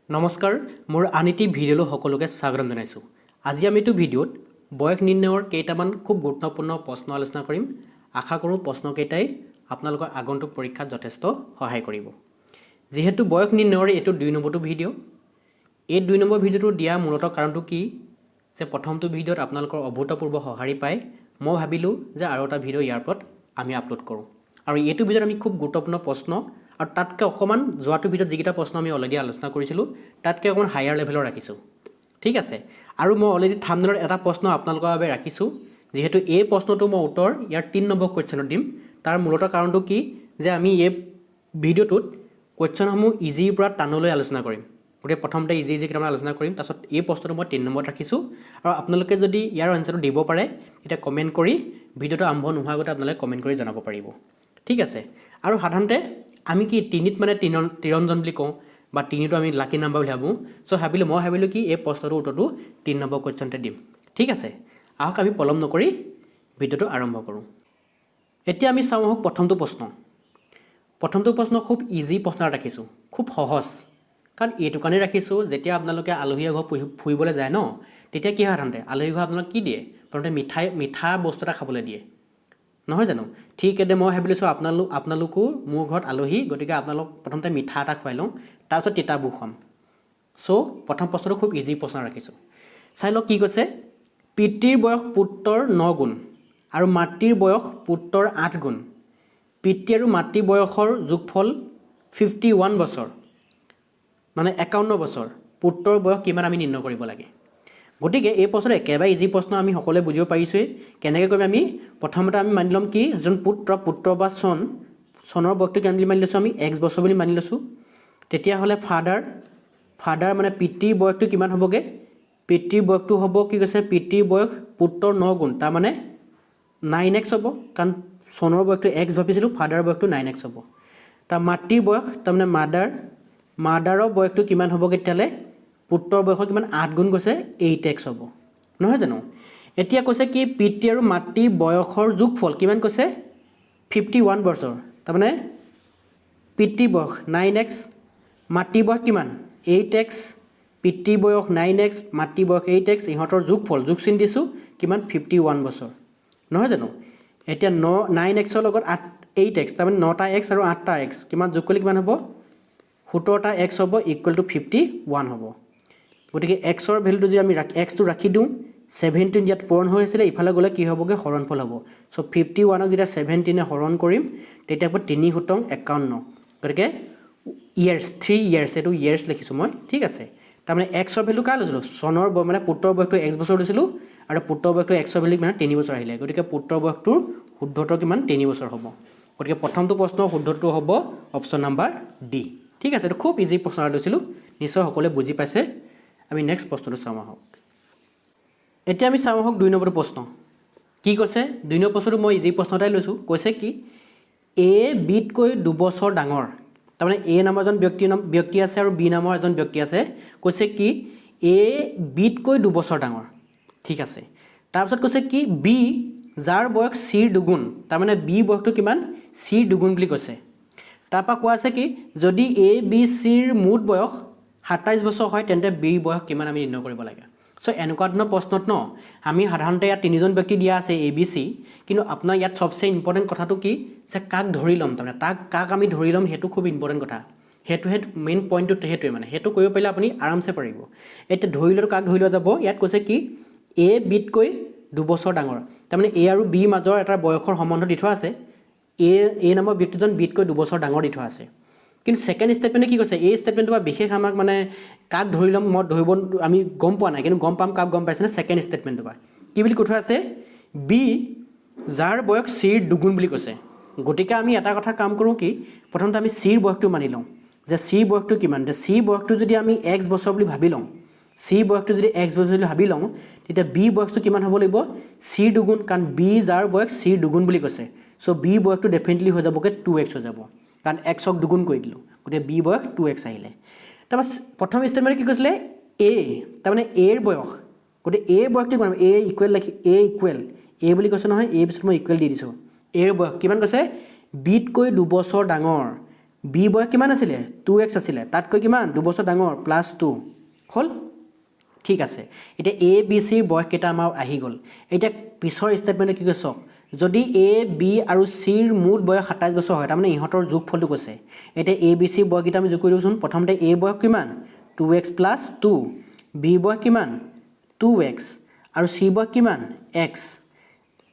নমস্কাৰ মোৰ আনিটি ভিডিঅ'লৈ সকলোকে স্বাগতম জনাইছোঁ। আজি আমি এইটো ভিডিঅ'ত বয়স নিৰ্ণয়ৰ কেইটামান খুব গুৰুত্বপূৰ্ণ প্ৰশ্ন আলোচনা কৰিম। আশা কৰোঁ প্ৰশ্নকেইটাই আপোনালোকৰ আগন্তুক পৰীক্ষাত যথেষ্ট সহায় কৰিব। যিহেতু বয়স নিৰ্ণয়ৰ এইটো 2 নম্বৰটো ভিডিঅ', এই 2 নম্বৰ ভিডিঅ'টো দিয়া মূলতঃ কাৰণটো কি যে প্ৰথমটো ভিডিঅ'ত আপোনালোকৰ অভূতপূৰ্ব সঁহাৰি পাই মই ভাবিলোঁ যে আৰু এটা ভিডিঅ' ইয়াৰ ওপৰত আমি আপলোড কৰোঁ। আৰু এইটো ভিডিঅ'ত আমি খুব গুৰুত্বপূৰ্ণ প্ৰশ্ন আৰু তাতকৈ অকণমান যোৱাটো ভিডিঅ'ত যিকেইটা প্ৰশ্ন আমি অলৰেডি আলোচনা কৰিছিলোঁ তাতকৈ অকণমান হায়াৰ লেভেলৰ ৰাখিছোঁ। ঠিক আছে, আৰু মই অলৰেডি থাম্বনেইলত এটা প্ৰশ্ন আপোনালোকৰ বাবে ৰাখিছোঁ। যিহেতু এই প্ৰশ্নটো মই উত্তৰ ইয়াৰ 3 নম্বৰ কুৱেশ্যনত দিম। তাৰ মূলতঃ কাৰণটো কি যে আমি এই ভিডিঅ'টোত কুৱেশ্যনসমূহ ইজিৰ পৰা টানলৈ আলোচনা কৰিম। গতিকে প্ৰথমতে ইজি কেইটামান আলোচনা কৰিম, তাৰপিছত এই প্ৰশ্নটো মই 3 নম্বৰত ৰাখিছোঁ। আৰু আপোনালোকে যদি ইয়াৰ এনচাৰটো দিব পাৰে তেতিয়া কমেণ্ট কৰি ভিডিঅ'টো আৰম্ভ নোহোৱাৰ আগতে আপোনালোকে কমেণ্ট কৰি জনাব পাৰিব। ঠিক আছে, আৰু সাধাৰণতে আমি কি তিনিত মানে তিৰঞ্জন বুলি কওঁ বা তিনিটো আমি লাকি নাম্বাৰ বুলি ভাবোঁ। মই ভাবিলোঁ কি এই প্ৰশ্নটোৰ উত্তৰটো 3 নম্বৰ কুৱেশ্যনতে দিম। ঠিক আছে, আহক আমি পলম নকৰি ভিডিঅ'টো আৰম্ভ কৰোঁ। এতিয়া আমি চাওঁ আহক প্ৰথমটো প্ৰশ্ন। প্ৰথমটো প্ৰশ্ন খুব ইজি প্ৰশ্ন ৰাখিছোঁ, খুব সহজ। কাৰণ এইটো কাৰণেই ৰাখিছোঁ যেতিয়া আপোনালোকে আলহীৰ ঘৰ ফুৰিবলৈ যায় ন, তেতিয়া কি হয় সাধাৰণতে আলহী ঘৰ আপোনালোক কি দিয়ে? প্ৰথমতে মিঠা বস্তু এটা খাবলৈ দিয়ে, নহয় জানো? ঠিক এনে মই ভাবি লৈছোঁ আপোনালোকো মোৰ ঘৰত আলহী, গতিকে আপোনালোক প্ৰথমতে মিঠা এটা খুৱাই লওঁ, তাৰপিছত তিতাবোৰ খুৱাম। প্ৰথম প্ৰশ্নটো খুব ইজি প্ৰশ্ন ৰাখিছোঁ। চাই লওক কি কৈছে। পিতৃৰ বয়স পুত্ৰৰ 9 গুণ আৰু মাতৃৰ বয়স পুত্ৰৰ 8 গুণ। পিতৃ আৰু মাতৃ বয়সৰ যোগফল 51 বছৰ, মানে 51 বছৰ। পুত্ৰৰ বয়স কিমান আমি নিৰ্ণয় কৰিব লাগে। গতিকে এই প্ৰশ্নটো একেবাৰে ইজি প্ৰশ্ন, আমি সকলোৱে বুজিব পাৰিছোঁৱেই। কেনেকৈ কৰিম আমি? প্ৰথমতে আমি মানি ল'ম কি যোন পুত্ৰ বা চনৰ বয়সটো কিমান বুলি মানি লৈছোঁ আমি? X বছৰ বুলি মানি লৈছোঁ। তেতিয়াহ'লে ফাদাৰ মানে পিতৃৰ বয়সটো কিমান হ'বগৈ? পিতৃৰ বয়সটো হ'ব কি কৈছে? পিতৃৰ বয়স পুত্ৰৰ 9 গুণ, তাৰমানে 9x হ'ব। কাৰণ চনৰ বয়সটো X ভাবিছিলোঁ, ফাদাৰৰ বয়সটো 9x হ'ব। তাৰ মাতৃৰ বয়স তাৰমানে মাদাৰৰ বয়সটো কিমান হ'বগৈ তেতিয়াহ'লে? পুত্ৰৰ বয়সৰ কিমান? 8 গুণ কৈছে, 8x হ'ব, নহয় জানো? এতিয়া কৈছে কি পিতৃ আৰু মাতৃৰ বয়সৰ যোগফল কিমান কৈছে? 51 বছৰ, তাৰমানে পিতৃৰ বয়স 9x, মাতৃৰ বয়স কিমান? 8x। পিতৃৰ বয়স 9x, মাতৃৰ বয়স 8x, ইহঁতৰ যোগফল যোগ চিন দিছোঁ কিমান? 51 বছৰ, নহয় জানো? এতিয়া 9xৰ লগত 8x, তাৰমানে 9টা x আৰু 8টা x কিমান যোগ কৰিলে কিমান হ'ব? 17টা x হ'ব, ইকুৱেল টু 51 হ'ব। গতিকে এক্সৰ ভেলুটো যদি আমি এক্সটো ৰাখি দিওঁ, 17 ইয়াত পূৰণ হৈ আছিলে, ইফালে গ'লে কি হ'বগৈ? হৰণফল হ'ব। 51ক যেতিয়া 17এ হৰণ কৰিম তেতিয়া হ'ব 3 7 51। গতিকে ইয়াৰ্ছ 3 ইয়াৰ্ছ, এইটো ইয়াৰ্ছ লিখিছোঁ মই। ঠিক আছে, তাৰমানে এক্সৰ ভেলু কাৰ লৈছিলোঁ? চনৰ মানে পুত্ৰৰ বয়সটো X বছৰ লৈছিলোঁ, আৰু পুত্ৰৰ বয়সটো এক্সৰ ভেলু কিমান? 3 বছৰ আহিলে। গতিকে পুত্ৰৰ বয়সটোৰ শুদ্ধটো কিমান? 3 বছৰ হ'ব। গতিকে প্ৰথমটো প্ৰশ্নৰ শুদ্ধটো হ'ব অপশ্যন নাম্বাৰ ডি। ঠিক আছে, এইটো খুব ইজি প্ৰশ্ন এটা লৈছিলোঁ, নিশ্চয় সকলোৱে বুজি পাইছে। আমি নেক্সট প্ৰশ্নটো চাওঁ আহক। এতিয়া আমি চাওঁ আহক 2 নম্বৰটো প্ৰশ্ন। কি কৈছে? 2 নম্বৰ প্ৰশ্নটো মই ইজি প্ৰশ্ন এটাই লৈছোঁ। কৈছে কি A Bতকৈ 2 বছৰ ডাঙৰ, তাৰমানে A নামৰ এজন ব্যক্তি আছে আৰু B নামৰ এজন ব্যক্তি আছে। কৈছে কি A Bতকৈ 2 বছৰ ডাঙৰ। ঠিক আছে, তাৰপিছত কৈছে কি B যাৰ বয়স Cৰ 2 গুণ, তাৰমানে B বয়সটো কিমান? Cৰ 2 গুণ বুলি কৈছে। তাৰপৰা কোৱা আছে কি যদি A B Cৰ মুঠ বয়স 27 বছৰ হয় তেন্তে B বয়স কিমান আমি নিৰ্ণয় কৰিব লাগে। এনেকুৱা ধৰণৰ প্ৰশ্নত আমি সাধাৰণতে ইয়াত 3জন ব্যক্তি দিয়া আছে A B C, কিন্তু আপোনাৰ ইয়াত চবচে ইম্পৰ্টেণ্ট কথাটো কি যে কাক ধৰি ল'ম, তাৰমানে কাক আমি ধৰি ল'ম সেইটো খুব ইম্পৰ্টেণ্ট কথা। সেইটোহে মেইন পইণ্টটো, সেইটোৱে মানে সেইটো কৰিব পাৰিলে আপুনি আৰামছে পাৰিব। এতিয়া ধৰি লোৱাটো কাক ধৰি লোৱা যাব? ইয়াত কৈছে কি A Bতকৈ 2 বছৰ ডাঙৰ, তাৰমানে A আৰু B মাজৰ এটা বয়সৰ সম্বন্ধ দি থোৱা আছে। A নামৰ ব্যক্তিজন Bতকৈ 2 বছৰ ডাঙৰ দি থোৱা আছে। কিন্তু ছেকেণ্ড ষ্টেটমেণ্টে কি কৈছে? এই ষ্টেটমেণ্টটো বা বিশেষ আমাক মানে কাক ধৰি ল'ম মই ধৰিব আমি গম পোৱা নাই, কিন্তু গম পাম কাক গম পাইছেনে? ছেকেণ্ড ষ্টেটমেণ্টটো বা কি বুলি কৈ থোৱা আছে? B যাৰ বয়স Cৰ 2 গুণ বুলি কৈছে। গতিকে আমি এটা কথা কাম কৰোঁ কি প্ৰথমতে আমি Cৰ বয়সটো মানি লওঁ যে Cৰ বয়সটো কিমান। যে Cৰ বয়সটো যদি আমি X বছৰ বুলি ভাবি লওঁ, Cৰ বয়সটো যদি X বছৰ বুলি ভাবি লওঁ, তেতিয়া B বয়সটো কিমান হ'ব লাগিব? Cৰ 2 গুণ, কাৰণ B যাৰ বয়স Cৰ 2 গুণ বুলি কৈছে। B বয়সটো ডেফিনেটলি হৈ যাবগৈ 2x হৈ যাব, কাৰণ Xক 2 গুণ কৰি দিলোঁ, গতিকে B বয়স 2x আহিলে। তাৰপৰা প্ৰথম ষ্টেটমেণ্টে কি কৈছিলে? A, তাৰমানে Aৰ বয়স, গতিকে A বয়সটো কিমান? A ইকুৱেল A বুলি কৈছে নহয়, A পিছত মই ইকুৱেল দি দিছোঁ। Aৰ বয়স কিমান কৈছে? Bতকৈ 2 বছৰ ডাঙৰ, বি বয়স কিমান আছিলে 2x আছিলে তাতকৈ কিমান 2 বছৰ ডাঙৰ +2 হ'ল ঠিক আছে এতিয়া এ বি চিৰ বয়স কেইটা আমাৰ আহি গ'ল এতিয়া পিছৰ ষ্টেটমেণ্টে কি কৈছে যদি এ বি আৰু চিৰ মুঠ বয়স 27 বছৰ হয় তাৰমানে ইহঁতৰ যোগফলটো কৈছে এতিয়া এ বি চিৰ বয়স কেইটা আমি যোগ কৰি দিওঁচোন প্ৰথমতে এ বয়স কিমান 2x + 2 বি বয়স কিমান 2x আৰু চি বয়স কিমান x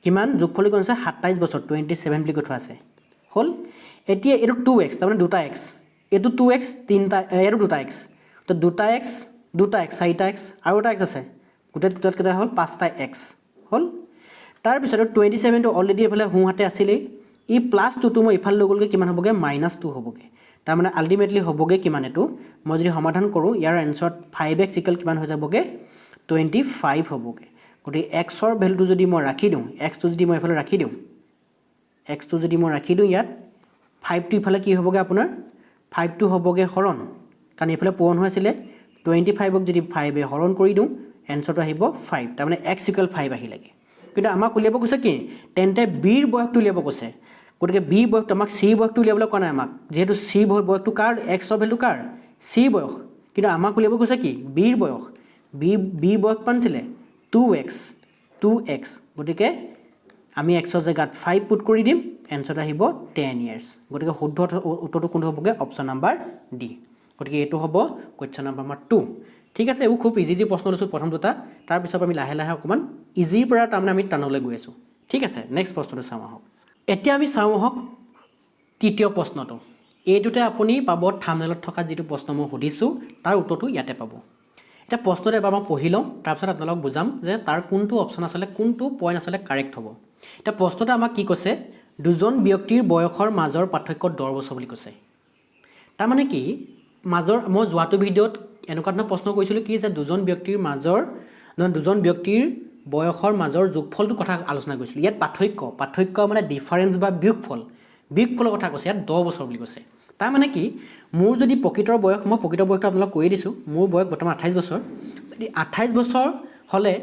কিমান যোগফল কোন আছে 27 বছৰ 27 বুলি কৈ থোৱা আছে হ'ল এতিয়া এটো 2x তাৰমানে দুটা x এটো 2x তিনটা এটো দুটা x তো দুটা x 4টা x আৰু এটা x আছে গোটেই টোটাল কেইটা হ'ল 5টা x হ'ল তাৰ পিছত 27 টো অলৰেডি এফালে হুহাতে আছিলেই ই +2 টো মই ইফাল লৈ গলগে কিমান হ'বগে -2 হ'বগে তাৰ মানে আলটিমেটলি হ'বগে কিমান এটো মই যদি সমাধান কৰো ইয়াৰ আনসাৰত 5x ইকুৱেল কিমান হৈ যাবগে 25 হ'বগে গতি x ৰ ভ্যালুটো যদি মই ৰাখি দিওঁ x টো যদি মই এফালে ৰাখি দিওঁ x টো যদি মই ৰাখি দিওঁ ইয়াত 5 টো ইফালে কি হ'বগে আপোনাৰ 5 টো হ'বগে হৰণ কাৰণ ইফালে পূৰণ হৈ আছিল 25 ক যদি 5 এ হৰণ কৰি দিওঁ আনসাৰটো আহিব 5 তাৰ মানে x ইকুৱেল 5 আহিলেগে কিন্তু আমাক উলিয়াব কৈছে কি তেন্তে b ৰ বয়সটো উলিয়াব কৈছে গতিকে b বয়সটো আমাক c বয়সটো উলিয়াবলৈ কোৱা নাই আমাক যেহেতু c বয়সটো কাৰ x ৰ ভ্যালু কাৰ c বয়স কিন্তু আমাক উলিয়াব কৈছে কি b ৰ বয়স b বয়স পানছিলে 2x গতিকে আমি x ৰ জায়গাত 5 পুট কৰি দিম আনসাৰটো আহিব 10 ইয়াৰ্স গতিকে শুদ্ধ উত্তৰটো কোনটো হ'বগে অপচন নাম্বাৰ ডি গতিকে এটো হ'ব কোৱেশ্চন নাম্বাৰ 2 ঠিক আছে এও খুব ইজি প্ৰশ্ন লৈছো প্ৰথম দুটা তাৰ পিছত আমি লাহে লাহে অকমান ইজিৰ পৰা তাৰমানে আমি টানলৈ গৈ আছো ঠিক আছে নেক্সট প্ৰশ্নটো চাওঁ আহক এতিয়া আমি চাওঁ আহক তৃতীয় প্ৰশ্নটো এইটোতে আপুনি পাব থাম্বনেলত থকা যেটো প্ৰশ্ন মই সুধিছো তাৰ উত্তৰটো ইয়াতে পাব এটা প্ৰশ্নটো এবাৰ মই পঢ়ি লওঁ তাৰ পিছত আপোনালোকক বুজাম যে তাৰ কোনটো অপচন আছে কোনটো পইণ্ট আছে কাৰেক্ট হ'ব এটা প্ৰশ্নটো আমাক কি কৈছে দুজন ব্যক্তিৰ বয়সৰ মাজৰ পাৰ্থক্য 10 বছৰ বুলি কৈছে তাৰ মানে কি মাজৰ মই যোৱাটো ভিডিঅ'ত এনেকুৱা ধৰণৰ প্ৰশ্ন কৰিছিলো কি যে দুজন ব্যক্তিৰ বয়সৰ মাজৰ যোগফলটো কথা আলোচনা কৰিছিলো ইয়াত পাৰ্থক্য মানে ডিফাৰেন্স বা বিয়োগফলৰ কথা কৈছে ইয়াত 10 বছৰ বুলি কৈছে তাৰ মানে কি মোৰ যদি প্ৰকৃতৰ বয়স মই প্ৰকৃত বয়সটো আপোনালোকক কৈ দিছো মোৰ বয়স বৰ্তমান 28 বছৰ যদি 28 বছৰ হলে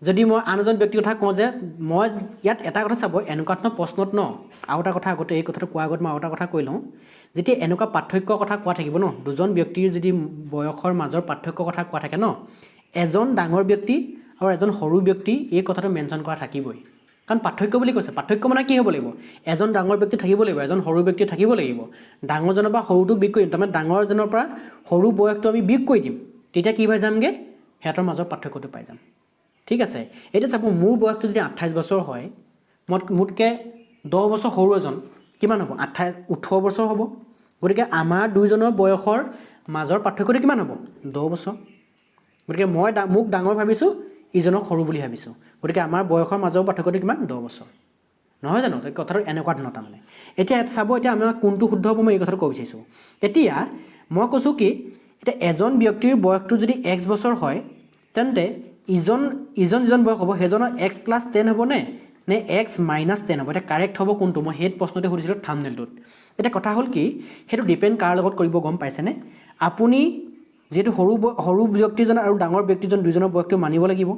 যদি মই আন এজন ব্যক্তিৰ কথা কওঁ যে মই ইয়াত এটা কথা চাব এনেকুৱা ধৰণৰ প্ৰশ্নত ন আৰু এটা কথা আগতে এই কথাটো কোৱা আগত মই আৰু এটা কথা কৈ লওঁ যেতিয়া এনেকুৱা পাৰ্থক্যৰ কথা কোৱা থাকিব ন দুজন ব্যক্তিৰ যদি বয়সৰ মাজৰ পাৰ্থক্যৰ কথা কোৱা থাকে ন এজন ডাঙৰ ব্যক্তি আৰু এজন সৰু ব্যক্তি এই কথাটো মেনশন কৰা থাকিবই কাৰণ পাৰ্থক্য বুলি কৈছে পাৰ্থক্য মানে কি হ'ব লাগিব এজন ডাঙৰ ব্যক্তি থাকিব লাগিব এজন সৰু ব্যক্তি থাকিব লাগিব ডাঙৰজনৰ পৰা সৰুটো বিয়োগ কৰিম তাৰমানে ডাঙৰজনৰ পৰা সৰু বয়সটো আমি বিয়োগ কৰি দিম তেতিয়া কি হৈ যামগে হেতৰ মাজৰ পাৰ্থক্যটো পাই যাম ঠিক আছে এটা চাব মোৰ বয়সটো যদি 28 বছৰ হয় মুটকে 10 বছৰ সৰু এজন কিমান হ'ব 18 বছৰ হ'ব গতিকে আমাৰ দুইজনৰ বয়সৰ মাজৰ পাৰ্থক্যটো কিমান হ'ব 10 বছৰ গতিকে মই মোক ডাঙৰ ভাবিছো ইজনক সৰু বুলি ভাবিছো গতিকে আমাৰ বয়সৰ মাজৰ পাৰ্থক্যটো কিমান 10 বছৰ নহয় জানো কথাটো এনেকুৱা ধৰণৰ তাৰমানে এতিয়া চাব এতিয়া আমাৰ কোনটো শুদ্ধ হ'ব মই এই কথাটো ক'ব বিচাৰিছো এতিয়া মই কৈছো কি এটা এজন ব্যক্তিৰ বয়সটো যদি x বছৰ হয় তেন্তে ইজন বয়স হ'ব হেজনৰ x + 10 হ'ব নে x - 10 হ'ব এটা কাৰেক্ট হ'ব কোনটো মই হেড প্ৰশ্নতে সুধিছিলো থাম্বনেলটোত এটা কথা হ'ল কি হেতু ডিপেন্ড কাৰ লগত কৰিব গম পাইছেনে আপুনি যেটো সৰু ব্যক্তিজন আৰু ডাঙৰ ব্যক্তিজন দুজনৰ বয়সটো মানিব লাগিব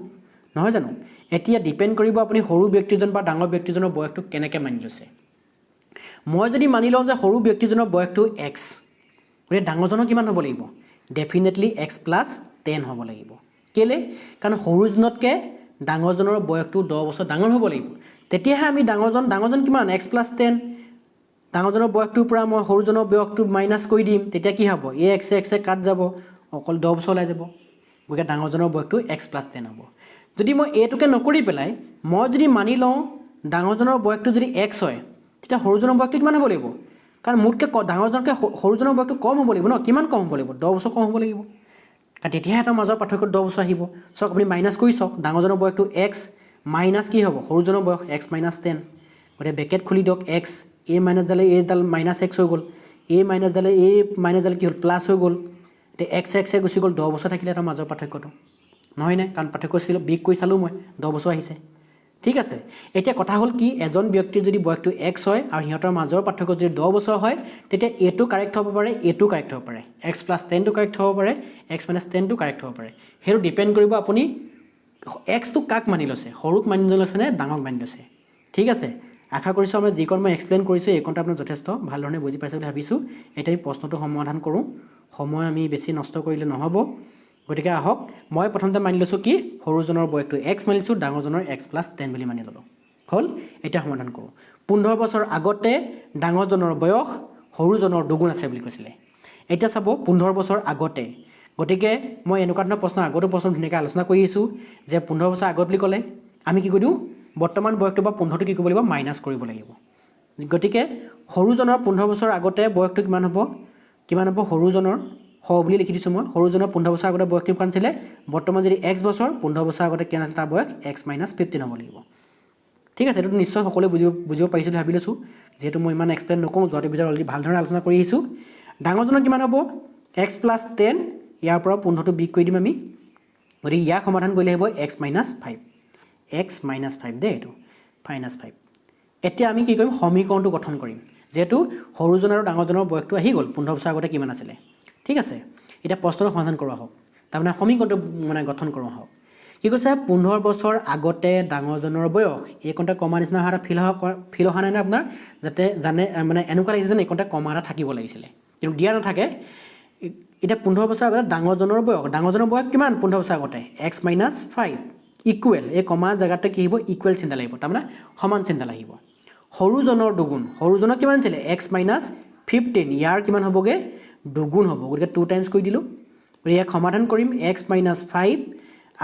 নহয় জানো এতিয়া ডিপেন্ড কৰিব আপুনি সৰু ব্যক্তিজন বা ডাঙৰ ব্যক্তিজনৰ বয়সটো কেনেকৈ মানি লৈছে মই যদি মানি লওঁ যে সৰু ব্যক্তিজনৰ বয়সটো x গতিকে ডাঙৰজনৰ কিমান হ'ব লাগিব ডেফিনেটলি x + 10 হ'ব লাগিব কেলে কাৰণ সৰুজনতকৈ ডাঙৰজনৰ বয়সটো 10 বছৰ ডাঙৰ হ'ব লাগিব তেতিয়াহে আমি ডাঙৰজন কিমান x + 10 ডাঙৰজনৰ বয়সটোৰ পৰা মই সৰুজনৰ বয়সটো মাইনাস কৰি দিম তেতিয়া কি হ'ব এই x কাট যাব অকল 10 বছৰ ওলাই যাব গতিকে ডাঙৰজনৰ বয়সটো x + 10 হ'ব যদি মই এটোকে নকৰি পেলাই মই যদি মানি লওঁ ডাঙৰজনৰ বয়সটো যদি x হয় তেতিয়া সৰুজনৰ বয়সটো কিমান হ'ব লাগিব কাৰণ মুটকে ডাঙৰজনকে সৰুজনৰ বয়সটো কম হ'ব লাগিব ন কিমান কম হ'ব লাগিব 10 বছৰ কম হ'ব লাগিব কাৰণ তেতিয়াহে তাৰ মাজৰ পাৰ্থক্য 10 বছৰ আহিব সক আপুনি মাইনাস কৰি সক ডাঙৰজনৰ বয়সটো x মাইনাস কি হ'ব সৰুজনৰ বয়স x - 10 গতিকে ব্ৰেকেট খুলি দিয়ক x a - দালে a দাল -x হৈ গ'ল a - দালে a - দালে কি হ'ল প্লাস হৈ গ'ল তে x গুচি গ'ল 10 বছৰ থাকিলে তাৰ মাজৰ পাৰ্থক্যটো নহয় নে কাৰণ পাৰ্থক্য ছিল বিগ কৈ চালো মই 10 বছৰ আহিছে ঠিক আছে এতিয়া কথা হ'ল কি এজন ব্যক্তিৰ যদি বয়সটো x হয় আৰু হিহঁতৰ মাজৰ পাৰ্থক্য যদি 10 বছৰ হয় তেতিয়া এটো কাৰেক্ট হ'ব পাৰে এটো কাৰেক্ট হ'ব পাৰে x + 10 টো কাৰেক্ট হ'ব পাৰে x - 10 টো কাৰেক্ট হ'ব পাৰে হেৰু ডিপেন্ড কৰিব আপুনি x টো কাক মানি লৈছে সৰুক মানি লৈছে নে ডাঙৰক মানি লৈছে ঠিক আছে আশা কৰিছোঁ মই যিকণ মই এক্সপ্লেইন কৰিছোঁ এইকণতে আপোনাৰ যথেষ্ট ভালধৰণে বুজি পাইছে বুলি ভাবিছোঁ। এতিয়া আমি প্ৰশ্নটো সমাধান কৰোঁ। সময় আমি বেছি নষ্ট কৰিলে নহ'ব। গতিকে আহক, মই প্ৰথমতে মানি লৈছোঁ কি সৰুজনৰ বয়সটো এক্স মানিছোঁ, ডাঙৰজনৰ x+10 বুলি মানি ল'লোঁ। হ'ল, এতিয়া সমাধান কৰোঁ। 15 বছৰ আগতে ডাঙৰজনৰ বয়স সৰুজনৰ দুগুণ আছে বুলি কৈছিলে। এতিয়া চাব 15 বছৰ আগতে, গতিকে মই এনেকুৱা ধৰণৰ প্ৰশ্ন আগতো প্ৰশ্ন ধুনীয়াকৈ আলোচনা কৰি আহিছোঁ যে 15 বছৰ আগত বুলি ক'লে আমি কি কৰি দিওঁ, বৰ্তমান বয়সটো বা 15টো কি কৰিব লাগিব, মাইনাছ কৰিব লাগিব। গতিকে সৰুজনৰ 15 বছৰ আগতে বয়সটো কিমান হ'ব সৰুজনৰ বুলি লিখি দিছোঁ মই। সৰুজনৰ 15 বছৰ আগতে বয়সটো কিমান আছিলে, বৰ্তমান যদি x বছৰ 15 বছৰ আগতে কিমান আছিল তাৰ বয়স x-15 হ'ব লাগিব। ঠিক আছে, এইটো নিশ্চয় সকলোৱে বুজিব পাৰিছোঁ বুলি ভাবি লৈছোঁ। যিহেতু মই ইমান এক্সপ্লেইন নকৰোঁ, যোৱাটো ভিডিঅ'ত অলৰেডি ভালদৰে আলোচনা কৰি আহিছোঁ। ডাঙৰজনৰ কিমান হ'ব, x+10, ইয়াৰ পৰা 15টো বিয়োগ কৰি দিম আমি। গতিকে ইয়াক সমাধান কৰিলে আহিব x-5 দেই, এইটো -5। এতিয়া আমি কি কৰিম, সমীকৰণটো গঠন কৰিম। যিহেতু সৰুজন আৰু ডাঙৰজনৰ বয়সটো আহি গ'ল, 15 বছৰ আগতে কিমান আছিলে। ঠিক আছে, এতিয়া প্ৰশ্নটো সমাধান কৰোঁ আহক, তাৰমানে সমীকৰণটো গঠন কৰোঁ আহক। কি কৈছে, 15 বছৰ আগতে ডাঙৰজনৰ বয়স, এইকণতে কমা নিচিনা অহা এটা ফিল অহা নাই নে আপোনাৰ, যাতে এনেকুৱা লাগিছে যেন এইকণতে কমা এটা থাকিব লাগিছিলে, কিন্তু দিয়া নাথাকে। এতিয়া 15 বছৰ আগতে ডাঙৰজনৰ বয়স কিমান 15 বছৰ আগতে, x-5 ইকুৱেল, এই কমা জেগাতে কি আহিব, ইকুৱেল চিন্তা লাগিব, তাৰমানে সমান চিন্তা লাগিব। সৰুজনৰ দুগুণ, সৰুজনৰ কিমান আছিলে x-15, ইয়াৰ কিমান হ'বগৈ, দুগুণ হ'ব। গতিকে 2 টাইমছ কৰি দিলোঁ। গতিকে ইয়াক সমাধান কৰিম, x-5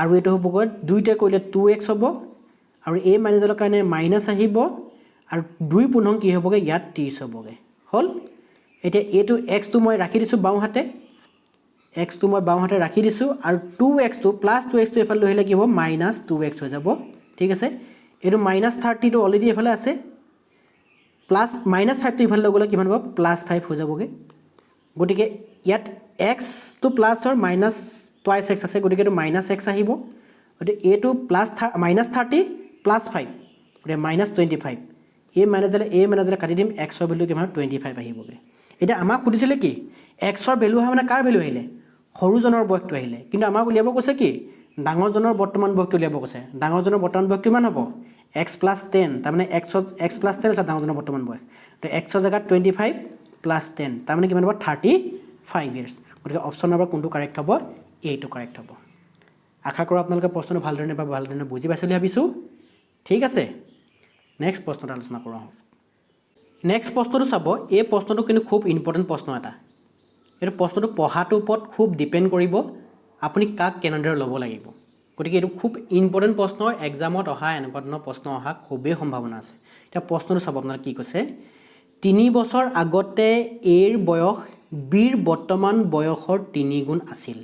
আৰু এইটো হ'বগৈ 2তে কৰিলে 2x হ'ব, আৰু এই মাইনাছৰ কাৰণে মাইনাছ আহিব, আৰু 2 পুনং কি হ'বগৈ, ইয়াত 30 হ'বগৈ। হ'ল, এতিয়া এইটো xটো মই ৰাখি দিছোঁ বাওঁহাতে, ৰাখি দিছোঁ, আৰু 2xটো +2xটো এইফালে লৈ আহিলে কি হ'ব, -2x হৈ যাব। ঠিক আছে, এইটো -30টো অলৰেডি এইফালে আছে, -5টো ইফালে লৈ গ'লে কিমান হ'ব, +5 হৈ যাবগৈ। গতিকে ইয়াত xটো প্লাছৰ -2x আছে, গতিকে এইটো -x আহিব। গতিকে এইটো -30 + 5, গতিকে -25। এই মাইনাছডালে কাটি দিম, xৰ ভেলু কিমান 25 আহিবগৈ। এতিয়া আমাক সুধিছিলে কি, xৰ ভেলু অহা মানে কাৰ ভেলু আহিলে, সৰুজনৰ বয়সটো আহিলে, কিন্তু আমাক উলিয়াব কৈছে কি, ডাঙৰজনৰ বৰ্তমান বয়সটো উলিয়াব কৈছে। ডাঙৰজনৰ বৰ্তমান বয়স কিমান হ'ব, x+10, তাৰমানে x+10 আছে ডাঙৰজনৰ বৰ্তমান বয়স, তো xৰ জেগাত 25 + 10, তাৰমানে কিমান হ'ব, 35 ইয়াৰ্ছ। গতিকে অপশ্যন নম্বৰ কোনটো কাৰেক্ট হ'ব, এইটো কাৰেক্ট হ'ব। আশা কৰোঁ আপোনালোকে প্ৰশ্নটো ভালধৰণে বুজি পাইছে বুলি ভাবিছোঁ। ঠিক আছে, নেক্সট প্ৰশ্নটো আলোচনা কৰোঁ আহক। নেক্সট প্ৰশ্নটো চাব, এই প্ৰশ্নটো কিন্তু খুব ইম্পৰ্টেণ্ট প্ৰশ্ন এটা। এইটো প্ৰশ্নটো পঢ়াটোৰ ওপৰত খুব ডিপেণ্ড কৰিব, আপুনি কাক কেনেদৰে ল'ব লাগিব। গতিকে এইটো খুব ইম্পৰ্টেণ্ট প্ৰশ্ন, এক্সামত অহা এনেকুৱা ধৰণৰ প্ৰশ্ন অহা খুবেই সম্ভাৱনা আছে। এতিয়া প্ৰশ্নটো চাব, আপোনালোকে কি কৈছে, 3 বছৰ আগতে এৰ বয়স বিৰ বৰ্তমান বয়সৰ 3 গুণ আছিল।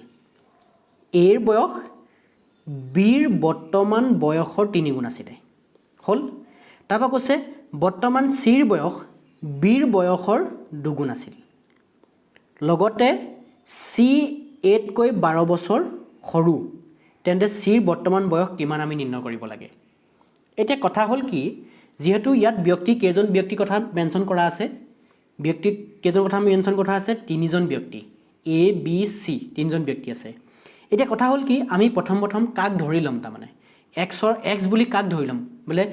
এৰ বয়স বিৰ বৰ্তমান বয়সৰ 3 গুণ আছিলে। হ'ল, তাৰপৰা কৈছে বৰ্তমান চিৰ বয়স বিৰ বয়সৰ 2 গুণ আছিল। লগতে চি এতকৈ 12 বছৰ সৰু, তেন্তে চিৰ বৰ্তমান বয়স কিমান আমি নিৰ্ণয় কৰিব লাগে। এতিয়া কথা হ'ল কি, যিহেতু ইয়াত কেইজন ব্যক্তিৰ কথা মেনশ্যন কৰা আছে, কেইজন কথা মেনশ্যন কৰা আছে, 3জন ব্যক্তি, ABC 3জন ব্যক্তি আছে। এতিয়া কথা হ'ল কি, আমি প্ৰথম কাক ধৰি ল'ম, তাৰমানে x বুলি কাক ধৰি ল'ম, বোলে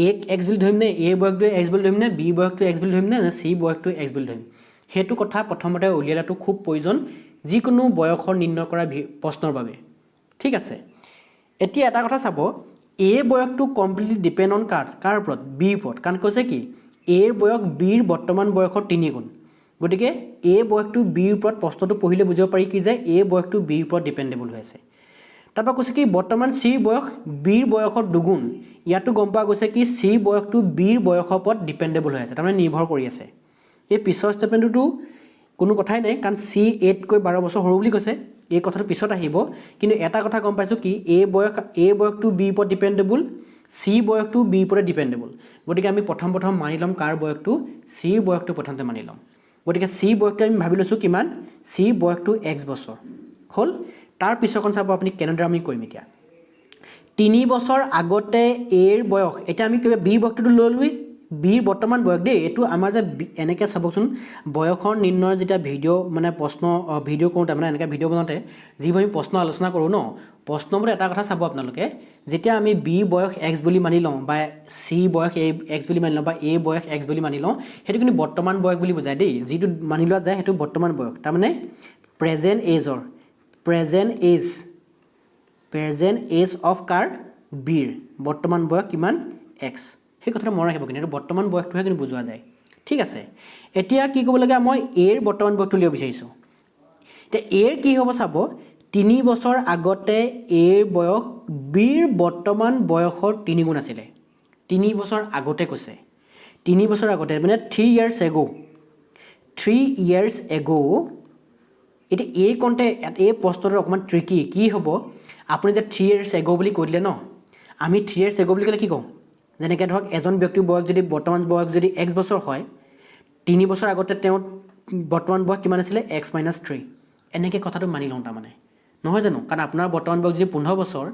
এক x বুলি ধৰিম নে, এ বয়সটো x বুলি ধৰিম নে, বি বয়সটো x বুলি ধৰিম নে, চি বয়সটো x বুলি ধৰিম, সেইটো কথা প্ৰথমতে উলিয়াটো খুব প্ৰয়োজন যিকোনো বয়সৰ নিৰ্ণয় কৰা প্ৰশ্নৰ বাবে। ঠিক আছে, এতিয়া এটা কথা চাব, এ বয়সটো কমপ্লিটলি ডিপেণ্ড অন কাৰ ওপৰত, বিৰ ওপৰত, কাৰণ কৈছে কি এৰ বয়স বিৰ বৰ্তমান বয়সৰ 3 গুণ। গতিকে এ বয়সটো বিৰ ওপৰত, প্ৰশ্নটো পঢ়িলে বুজিব পাৰি কি যে এ বয়সটো বিৰ ওপৰত ডিপেণ্ডেবল হৈ আছে। তাৰপৰা কৈছে কি বৰ্তমান চিৰ বয়স বিৰ বয়সৰ 2 গুণ, ইয়াতো গম পোৱা গৈছে কি চিৰ বয়সটো বিৰ বয়সৰ ওপৰত ডিপেণ্ডেবল হৈ আছে, তাৰমানে নিৰ্ভৰ কৰি আছে। এই পিছৰ ষ্টেটমেণ্টটোতো কোনো কথাই নাই, কাৰণ চি এতকৈ 12 বছৰ সৰু বুলি কৈছে, এই কথাটো পিছত আহিব। কিন্তু এটা কথা গম পাইছোঁ কি এ বয়সটো বিৰ ওপৰত ডিপেণ্ডেবল, চি বয়সটো বিৰ ওপৰত ডিপেণ্ডেবল। গতিকে আমি প্ৰথম মানি ল'ম কাৰ বয়সটো, চিৰ বয়সটো প্ৰথমতে মানি ল'ম। গতিকে চি বয়সটো আমি ভাবি লৈছোঁ কিমান, চি বয়সটো x বছৰ। হ'ল, তাৰ পিছৰখন চাব আপুনি কেনেদৰে আমি কৰিম। এতিয়া 3 বছৰ আগতে এৰ বয়স, এতিয়া আমি কিবা বিৰ বয়সটোতো লৈ ল'লোঁ, বিৰ বৰ্তমান বয়স দেই, এইটো আমাৰ যে এনেকৈ চাবচোন, বয়সৰ নিৰ্ণয়ৰ যেতিয়া ভিডিঅ' প্ৰশ্ন ভিডিঅ' কৰোঁতে, এনেকৈ ভিডিঅ' বনাওঁতে যিবোৰ আমি প্ৰশ্ন আলোচনা কৰোঁ ন, প্ৰশ্ন নম্বৰত এটা কথা চাব আপোনালোকে যেতিয়া আমি বি বয়স x বুলি মানি লওঁ বা চি বয়স x বুলি মানি লওঁ বা এ বয়স x বুলি মানি লওঁ সেইটো কিন্তু বৰ্তমান বয়স বুলি বুজায় দেই যিটো মানি লোৱা যায় সেইটো বৰ্তমান বয়স তাৰমানে প্ৰেজেণ্ট এজ অফ কাৰ বিৰ বৰ্তমান বয়স কিমান x সেই কথাটো মনত ৰাখিব কিন্তু এইটো বৰ্তমান বয়সটোহে কিন্তু বুজোৱা যায় ঠিক আছে এতিয়া কি ক'ব লাগে মই এৰ বৰ্তমান বয়সটো লিখিব বিচাৰিছোঁ এতিয়া এৰ কি হ'ব চাব 3 বছৰ আগতে এৰ বয়স বিৰ বৰ্তমান বয়সৰ 3 গুণ আছিলে 3 বছৰ আগতে কৈছে 3 বছৰ আগতে মানে 3 years ago এটা এই কন্টে এই প্ৰশ্নটো অকমান ট্ৰিকি কি হ'ব আপুনি যে 3 years ago বুলি কৈ দিলে ন আমি 3 years ago বুলি ক'লে কি কওঁ যেনেকৈ ধৰক এজন ব্যক্তিৰ বয়স যদি বৰ্তমান বয়স যদি x বছৰ হয় 3 বছৰ আগতে তেওঁ বৰ্তমান বয়স কিমান আছিলে x - 3 এনেকৈ কথাটো মানি লওঁ তাৰমানে নহয় জানো কাৰণ আপোনাৰ বৰ্তমান বয়স যদি 15 বছৰ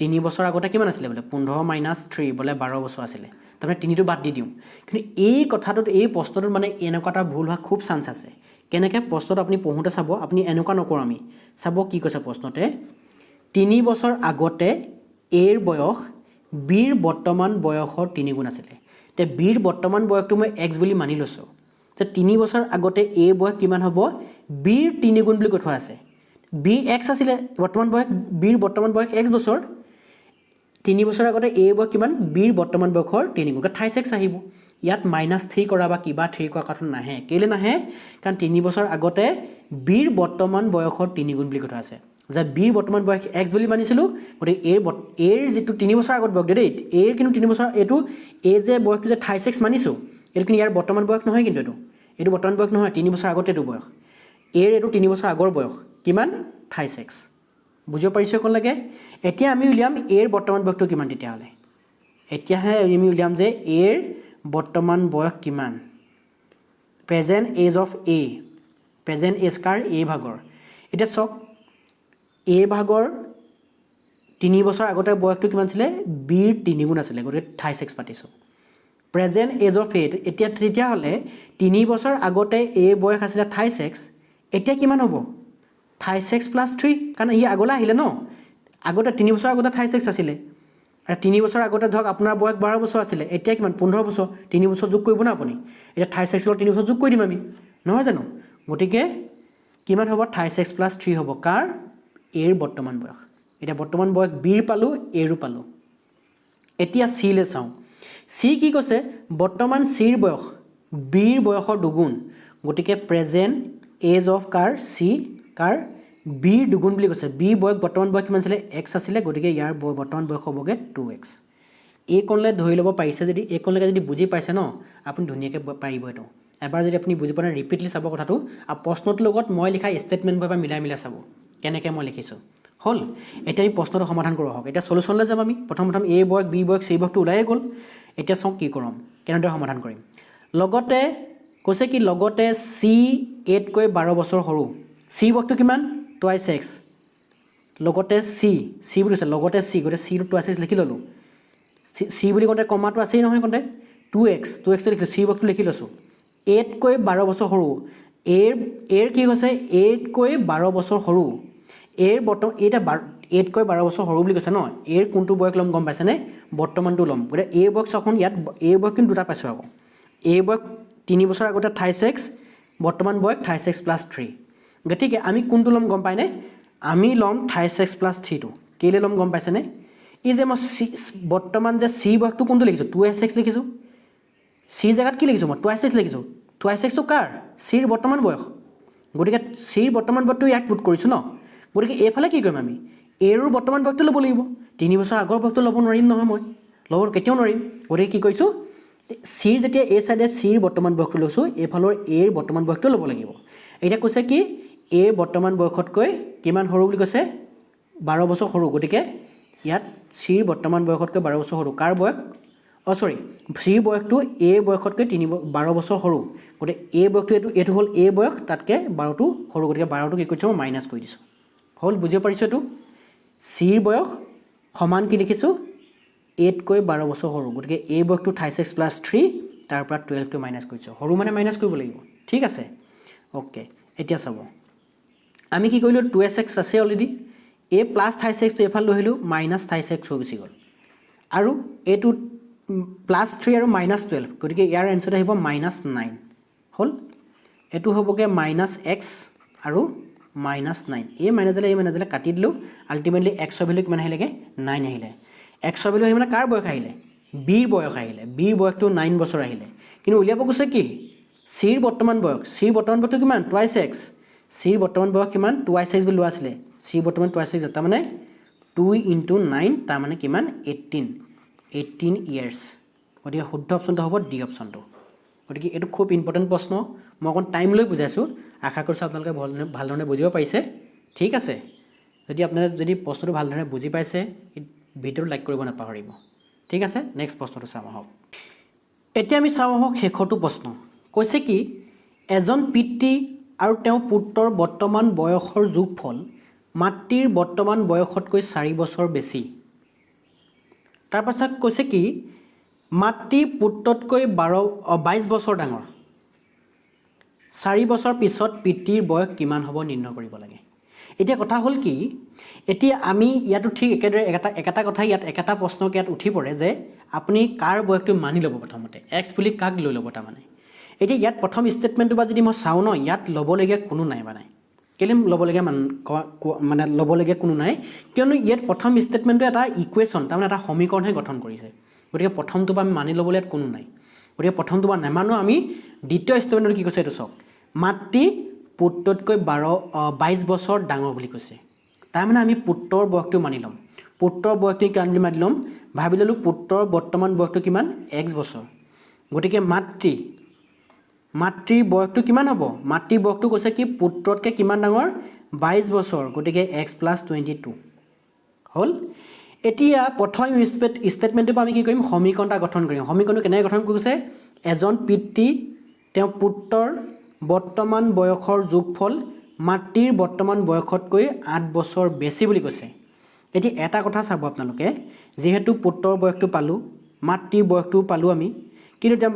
3 বছৰ আগতে কিমান আছিলে বোলে 15 - 3 বোলে 12 বছৰ আছিলে তাৰমানে 3টো বাদ দি দিওঁ কিন্তু এই কথাটোত এই প্ৰশ্নটোত মানে এনেকুৱা এটা ভুল হোৱা খুব চান্স আছে কেনেকৈ প্ৰশ্নটো আপুনি পঢ়োতে চাব আপুনি এনেকুৱা নকৰোঁ আমি চাব কি কৈছে প্ৰশ্নতে 3 বছৰ আগতে এৰ বয়স বিৰ বৰ্তমান বয়সৰ 3 গুণ আছিলে তে বিৰ বৰ্তমান বয়সটো মই x বুলি মানি লৈছোঁ যে 3 বছৰ আগতে এ বয়স কিমান হ'ব বিৰ 3 গুণ বুলি কৈ থোৱা আছে বি x আছিলে বৰ্তমান বয়স বিৰ বৰ্তমান বয়স x বছৰ 3 বছৰ আগতে এ বয়স কিমান বিৰ বৰ্তমান বয়সৰ 3 গুণ 28 আহিব ইয়াত -3 কৰা বা কিবা 3 কৰা কথা নাহে কেলে নাহে কাৰণ 3 বছৰ আগতে বিৰ বৰ্তমান বয়সৰ 3 গুণ বুলি কৈ থোৱা আছে যে বিৰ বৰ্তমান বয়স x বুলি মানিছিলোঁ গতিকে এৰ যিটো 3 বছৰ আগত বয়স দেই এৰ কিন্তু 3 বছৰ এইটো এ যে বয়সটো যে 28 মানিছোঁ এইটো কিন্তু ইয়াৰ বৰ্তমান বয়স নহয় কিন্তু এইটো বৰ্তমান বয়স নহয় 3 বছৰ আগতে এইটো বয়স এৰ এইটো 3 বছৰ আগৰ বয়স কিমান 28 বুজিব পাৰিছোঁ কোন লাগে এতিয়া আমি উলিয়াম এৰ বৰ্তমান বয়সটো কিমান তেতিয়াহ'লে এতিয়াহে আমি উলিয়াম যে এৰ বৰ্তমান বয়স কিমান present age of A present age কাৰ এ ভাগৰ এতিয়া চাওক এ ভাগৰ 3 বছৰ আগতে বয়সটো কিমান আছিলে বিৰ 3 গুণ আছিলে গতিকে 28 পাতিছোঁ প্ৰেজেণ্ট এজ অফ এ এতিয়া তেতিয়াহ'লে 3 বছৰ আগতে এ বয়স আছিলে 28 এতিয়া কিমান হ'ব 28 + 3 কাৰণ ই আগলৈ আহিলে ন আগতে 3 বছৰ আগতে 28 আছিলে আৰু 3 বছৰ আগতে ধৰক আপোনাৰ বয়স 12 বছৰ আছিলে এতিয়া কিমান 15 বছৰ 3 বছৰ যোগ কৰিব না আপুনি এতিয়া 28 লগত 3 বছৰ যোগ কৰি দিম আমি নহয় জানো গতিকে কিমান হ'ব 28 + 3 হ'ব কাৰ এৰ বৰ্তমান বয়স এতিয়া বৰ্তমান বয়স বিৰ পালোঁ এৰো পালোঁ এতিয়া চিলে চাওঁ চি কি কৈছে বৰ্তমান চিৰ বয়স বিৰ বয়সৰ দুগুণ গতিকে প্ৰেজেণ্ট এজ অফ কাৰ চি কাৰ বিৰ দুগুণ বুলি কৈছে বি বয়স বৰ্তমান বয়স কিমান আছিলে x আছিলে গতিকে ইয়াৰ বৰ্তমান বয়স হ'বগৈ 2x এই কণলে ধৰি ল'ব পাৰিছে যদি এই কণলৈকে যদি বুজি পাইছে ন আপুনি ধুনীয়াকৈ পাৰিব এইটো এবাৰ যদি আপুনি বুজি পোৱা নাই ৰিপিটলি চাব কথাটো আৰু প্ৰশ্নটোৰ লগত মই লিখা ষ্টেটমেণ্টবোৰ মিলাই চাব কেনেকৈ মই লিখিছোঁ হ'ল এতিয়া আমি প্ৰশ্নটো সমাধান কৰোঁ আহক এতিয়া চলুশ্যনলৈ যাম আমি প্ৰথম এ বয়স বি বয়স চি বয়সটো ওলাইয়ে গ'ল এতিয়া চাওঁ কি কৰিম কেনেদৰে সমাধান কৰিম লগতে কৈছে কি লগতে চি 8তকৈ 12 বছৰ সৰু চি বয়সটো কিমান 26 লগতে চি বুলি কৈছে লগতে চি গতিকে চিটো 26 লিখি ল'লোঁ চি বুলি কওঁতে কমাটো আছেই নহয় কওঁতে 2xটো লিখিলোঁ চি বয়সটো লিখি লৈছোঁ 8তকৈ 12 বছৰ সৰু এৰ কি কৈছে 8তকৈ 12 বছৰ সৰু এৰ বৰ্তমান এইটা 8তকৈ 12 বছৰ সৰু বুলি কৈছে ন এৰ কোনটো বয়স ল'ম গম পাইছেনে বৰ্তমানটো ল'ম গতিকে এ বয়স চাওকচোন ইয়াত এ বয়স কিন্তু দুটা পাইছোঁ আকৌ এ বয়স 3 বছৰ আগতে 28 বৰ্তমান বয়স 28 + 3 গতিকে আমি কোনটো ল'ম গম পাইনে আমি ল'ম 28 + 3টো কেলৈ ল'ম গম পাইছেনে এই যে মই বৰ্তমান যে চি বয়সটো কোনটো লিখিছোঁ 2x লিখিছোঁ চি জেগাত কি লিখিছোঁ মই 26 লিখিছোঁ 26টো কাৰ চিৰ বৰ্তমান বয়স গতিকে চিৰ বৰ্তমান বয়সটো ইয়াক পুট কৰিছোঁ ন গতিকে এইফালে কি কৰিম আমি এৰো বৰ্তমান বয়সটো ল'ব লাগিব 3 বছৰ আগৰ বয়সটো ল'ব নোৱাৰিম নহয় মই ল'ব কেতিয়াও নোৱাৰিম গতিকে কি কৰিছোঁ চিৰ যেতিয়া এই চাইডে চিৰ বৰ্তমান বয়সটো লৈছোঁ এইফালৰ এৰ বৰ্তমান বয়সটো ল'ব লাগিব এতিয়া কৈছে কি এ বৰ্তমান বয়সতকৈ কিমান সৰু বুলি কৈছে 12 বছৰ সৰু গতিকে ইয়াত চিৰ বৰ্তমান বয়সতকৈ 12 বছৰ সৰু কাৰ বয়স চিৰ বয়সটো এ বয়সতকৈ 12 বছৰ সৰু গতিকে এ বয়সটো এইটো হ'ল এ বয়স তাতকৈ 12টো সৰু গতিকে 12টো কি কৰিছোঁ মই মাইনাছ কৰি দিছোঁ হ'ল বুজিব পাৰিছোঁ এইটো চিৰ বয়স সমান কি লিখিছোঁ 8তকৈ 12 বছৰ সৰু গতিকে এ বয়সটো 26 + 3 তাৰ পৰা 12টো মাইনাছ কৰিছোঁ সৰু মানে মাইনাছ কৰিব লাগিব ঠিক আছে অ'কে এতিয়া চাব আমি কি কৰিলোঁ 2x আছে অলৰেডি এই প্লাছ 36টো এইফালে লৈ আহিলোঁ মাইনাছ 36 হৈ গুচি গ'ল আৰু এইটো প্লাছ 3 আৰু মাইনাছ 12 গতিকে ইয়াৰ এনচাৰটো আহিব মাইনাছ 9 হ'ল এইটো হ'বগৈ মাইনাছ এক্স আৰু মাইনাছ 9 এই মাইনাছডালে কাটি দিলোঁ আল্টিমেটলি এক্সৰ ভেলু কিমান আহিলেগৈ 9 আহিলে এক্সৰ ভেলু আহি মানে কাৰ বয়স আহিলে বিৰ বয়স আহিলে বিৰ বয়সটো 9 বছৰ আহিলে কিন্তু উলিয়াব কৈছে কি চিৰ বৰ্তমান বয়সটো কিমান টুৱাইছ এক্স চিৰ বৰ্তমান বয়স কিমান টুৱাইছ এক্স বুলি লোৱা আছিলে চিৰ বৰ্তমান টুৱাইছ এক্স তাৰমানে 2 × 9 তাৰমানে কিমান 18 ইয়াৰ্ছ গতিকে শুদ্ধ অপশ্যনটো হ'ব ডি অপশ্যনটো গতিকে এইটো খুব ইম্পৰ্টেণ্ট প্ৰশ্ন মই অকণ টাইম লৈ বুজাইছোঁ আশা কৰিছোঁ আপোনালোকে ভালধৰণে বুজিব পাৰিছে ঠিক আছে যদি আপোনালোকে যদি প্ৰশ্নটো ভালধৰণে বুজি পাইছে ভিডিঅ'টো লাইক কৰিব নাপাহৰিব ঠিক আছে নেক্সট প্ৰশ্নটো চাওঁ আহক এতিয়া আমি চাওঁ আহক শেষৰটো প্ৰশ্ন কৈছে কি এজন পিতৃ আৰু তেওঁ পুত্ৰৰ বৰ্তমান বয়সৰ যোগফল মাতৃৰ বৰ্তমান বয়সতকৈ 4 বছৰ বেছি তাৰপাছত কৈছে কি মাতৃ পুত্ৰতকৈ 22 বছৰ ডাঙৰ 4 বছৰ পিছত পিতৃৰ বয়স কিমান হ'ব নিৰ্ণয় কৰিব লাগে এতিয়া কথা হ'ল কি এতিয়া আমি ইয়াতো ঠিক একেদৰে একেটা কথা ইয়াত একেটা প্ৰশ্নক ইয়াত উঠি পৰে যে আপুনি কাৰ বয়সটো মানি ল'ব প্ৰথমতে এক্স বুলি কাক লৈ ল'ব তাৰমানে এতিয়া ইয়াত প্ৰথম ষ্টেটমেণ্টটো বা যদি মই চাওঁ ন ইয়াত ল'বলগীয়া কোনো নাই মানে কেলে ল'বলগীয়া মানে ল'বলগীয়া কোনো নাই কিয়নো ইয়াত প্ৰথম ষ্টেটমেণ্টটো এটা ইকুৱেশ্যন তাৰমানে এটা সমীকৰণহে গঠন কৰিছে গতিকে প্ৰথমটো বা আমি মানি ল'বলৈ ইয়াত কোনো নাই গতিকে প্ৰথমটো বা নেমানো আমি দ্বিতীয় ষ্টেটমেণ্টত কি কৈছে এইটো চাওক মাতৃ পুত্ৰতকৈ 22 বছৰ ডাঙৰ বুলি কৈছে তাৰমানে আমি পুত্ৰৰ বয়সটো মানি ল'ম পুত্ৰৰ বয়সটো কিমান বুলি মানি ল'ম ভাবি ল'লোঁ পুত্ৰৰ বৰ্তমান বয়সটো কিমান x বছৰ গতিকে মাতৃৰ বয়সটো কিমান হ'ব মাতৃৰ বয়সটো কৈছে কি পুত্ৰতকৈ কিমান ডাঙৰ 22 বছৰ গতিকে x + 22 হ'ল এতিয়া প্ৰথম ষ্টেটমেণ্টটোৰ পৰা আমি কি কৰিম সমীকৰণ এটা গঠন কৰিম সমীকৰণটো কেনেকৈ গঠন কৰিছে এজন পিতৃ তেওঁ পুত্ৰৰ বৰ্তমান বয়সৰ যোগফল মাতৃৰ বৰ্তমান বয়সতকৈ 8 বছৰ বেছি বুলি কৈছে এতিয়া এটা কথা চাব আপোনালোকে যেহেতু পুত্ৰৰ বয়সটো পালোঁ মাতৃৰ বয়সটো পালোঁ আমি কিন্তু এতিয়া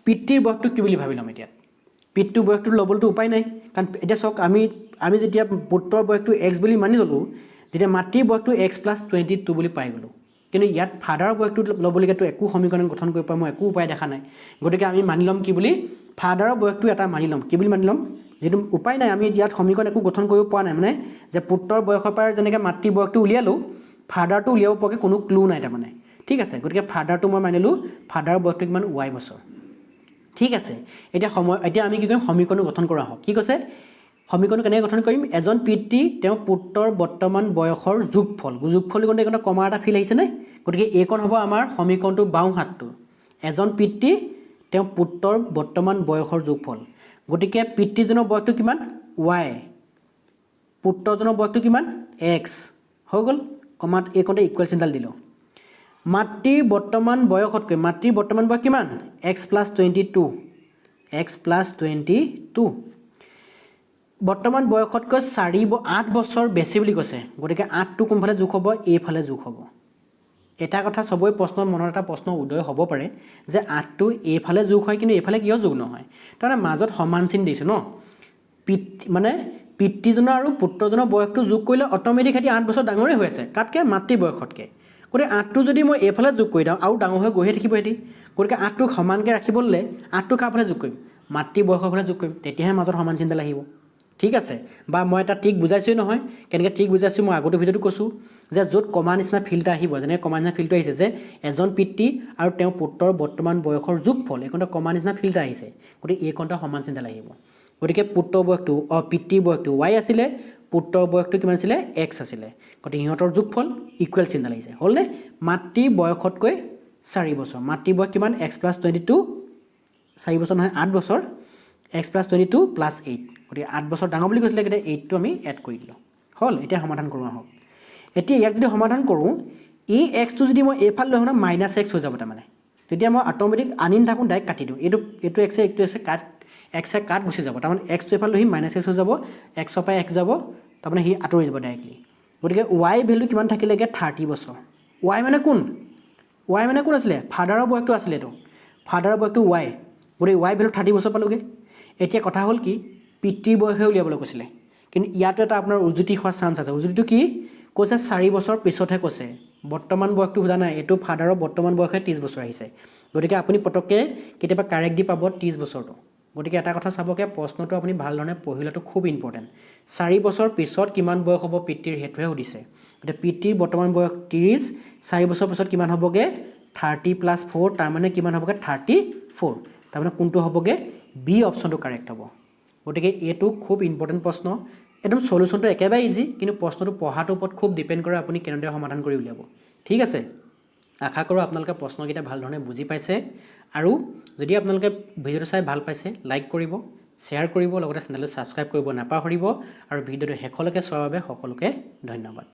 পিতৃৰ বয়সটো কি বুলি ভাবি ল'ম এতিয়া পিতৃৰ বয়সটো ল'বলৈতো উপায় নাই কাৰণ এতিয়া চাওক আমি যেতিয়া পুত্ৰৰ বয়সটো x বুলি মানি ল'লোঁ যেতিয়া মাতৃৰ বয়সটো x + 22 বুলি পাই গ'লোঁ কিন্তু ইয়াত ফাদাৰৰ বয়সটো ল'বলগীয়াতো একো সমীকৰণ গঠন কৰিব পৰা মই একো উপায় দেখা নাই গতিকে আমি মানি ল'ম কি বুলি ফাদাৰৰ বয়সটো এটা মানি ল'ম কি বুলি মানি ল'ম যেটো উপায় নাই আমি ইয়াত সমীকৰণ একো গঠন কৰিব পৰা নাই মানে যে পুত্ৰৰ বয়সৰ পৰা যেনেকৈ মাতৃৰ বয়সটো উলিয়ালোঁ ফাদাৰটো উলিয়াব পৰাকৈ কোনো ক্লু নাই তাৰমানে ঠিক আছে গতিকে ফাদাৰটো মই মানিলোঁ ফাদাৰৰ বয়সটো কিমান y বছৰ ঠিক আছে এতিয়া আমি কি কৰিম সমীকৰণ গঠন কৰা হওক কি কৈছে সমীকৰণ কেনেকৈ গঠন কৰিম এজন পিতৃ তেওঁ পুত্ৰৰ বৰ্তমান বয়সৰ যোগফল কোনটো এইখন কমা এটা ফিল আহিছে নে গতিকে এইখন হ'ব আমাৰ সমীকৰণটোৰ বাওঁ হাতটো এজন পিতৃ তেওঁ পুত্ৰৰ বৰ্তমান বয়সৰ যোগফল গতিকে পিতৃজনৰ বয়সটো কিমান y পুত্ৰজনৰ বয়সটো কিমান x হৈ গ'ল কমাত এইখনতে ইকুৱেল চিনডাল দিলোঁ মাতৃৰ বৰ্তমান বয়সতকৈ মাতৃৰ বৰ্তমান বয়স কিমান x + 22 বৰ্তমান বয়সতকৈ 8 বছৰ বেছি বুলি কৈছে গতিকে 8টো কোনফালে যোগ হ'ব এইফালে যোগ হ'ব এটা কথা সবই প্ৰশ্নৰ মনত এটা প্ৰশ্ন উদয় হ'ব পাৰে যে 8টো এইফালে যোগ হয় কিন্তু এইফালে কিয় যোগ নহয় তাৰমানে মাজত সমান চিন দিছে ন মানে পিতৃজনৰ আৰু পুত্ৰজনৰ বয়সটো যোগ কৰিলে অট'মেটিক হেতি 8 বছৰ ডাঙৰে হৈ আছে কাতকৈ মাতৃ বয়সতকৈ গতিকে 8টো যদি মই এইফালে যোগ কৰি দিওঁ আৰু ডাঙৰ হৈ গৈহে থাকিব হেতি গতিকে 8টোক সমানকৈ ৰাখিবলৈ 8টো কাৰ ফালে যোগ কৰিম মাতৃ বয়সৰ ফালে যোগ কৰিম তেতিয়াহে মাজত সমান চিনডাল আহিব ঠিক আছে বা মই এটা ট্ৰিক বুজাইছোৱেই নহয় কেনেকৈ ট্ৰিক বুজাইছোঁ মই আগতে ভিডিঅ'টো কৈছোঁ যে য'ত কমা নিচিনা ফিল্ড আহিব যেনে কমা নিচিনা ফিল্ডটো আহিছে যে এজন পিতৃ আৰু তেওঁ পুত্ৰৰ বৰ্তমান বয়সৰ যোগফল এইখনতে কমা নিচিনা ফিল্ড আহিছে গতিকে এইখনতে সমান চিনডাল আহিব গতিকে পুত্ৰৰ বয়সটো পিতৃৰ বয়সটো y আছিলে পুত্ৰৰ বয়সটো কিমান আছিলে x আছিলে গতিকে ইহঁতৰ যোগফল ইকুৱেল চিনডাল আহিছে হ'লনে মাতৃৰ বয়সতকৈ 4 বছৰ মাতৃৰ বয়স কিমান x + 22 4 বছৰ নহয় 8 বছৰ x + 22 + 8 গতিকে 8 বছৰ ডাঙৰ বুলি কৈছিলে গতিকে 8টো আমি এড কৰি দিলোঁ হ'ল এতিয়া সমাধান কৰোঁ আহক এতিয়া ইয়াক যদি সমাধান কৰোঁ এই xটো যদি মই এইফালে লৈ আহোঁ -x হৈ যাব তাৰমানে তেতিয়া মই অট'মেটিক আনি নাথাকোঁ ডাইৰেক্ট কাটি দিওঁ এইটো x এইটো x কাট গুচি যাব তাৰমানে xটো এইফালে লৈ -x হৈ যাব xৰ পৰা x যাব তাৰমানে সি আঁতৰি যাব ডাইৰেক্টলি গতিকে y ভেলু কিমান থাকিলেগৈ 30 বছৰ y মানে কোন আছিলে ফাদাৰৰ বয়সটো আছিলে এইটো ফাদাৰৰ বয়সটো y গতিকে y ভেলু 30 বছৰ পালোগৈ এতিয়া কথা হ'ল কি পিতৃৰ বয়সহে উলিয়াবলৈ কৈছিলে কিন্তু ইয়াতো এটা আপোনাৰ উজুতি হোৱাৰ চান্স আছে উজুতিটো কি কৈছে 4 বছৰ পিছতহে কৈছে বৰ্তমান বয়সটো সোধা নাই এইটো ফাদাৰৰ বৰ্তমান বয়সে 30 বছৰ আহিছে গতিকে আপুনি পটককৈ কেতিয়াবা কাৰেক্ট দি পাব 30 বছৰটো গতিকে এটা কথা চাবকে প্ৰশ্নটো আপুনি ভালধৰণে পঢ়িলেতো খুব ইম্পৰ্টেণ্ট 4 বছৰ পিছত কিমান বয়স হ'ব পিতৃৰ হেতুহে সুধিছে গতিকে পিতৃৰ বৰ্তমান বয়স 30 4 বছৰ পিছত কিমান হ'বগে 30 + 4 তাৰ মানে কিমান হ'বগে 34 তাৰ মানে কোনটো হ'বগে বি অপশ্যনটো কাৰেক্ট হ'ব গতিকে এইটো খুব ইম্পৰ্টেণ্ট প্ৰশ্ন একদম সলিউশনটো একেবাৰে ইজি কিন্তু প্ৰশ্নটো পঢ়াটোৰ ওপৰত খুব ডিপেণ্ড কৰে আপুনি কেনেদৰে সমাধান কৰি উলিয়াব ঠিক আছে আশা কৰোঁ আপোনালোকে প্ৰশ্নকেইটা ভালধৰণে বুজি পাইছে আৰু যদি আপোনালোকে ভিডিঅ'টো চাই ভাল পাইছে লাইক কৰিব শ্বেয়াৰ কৰিব লগতে চেনেলটো ছাবস্ক্ৰাইব কৰিব নাপাহৰিব আৰু ভিডিঅ'টো শেষলৈকে চোৱাৰ বাবে সকলোকে ধন্যবাদ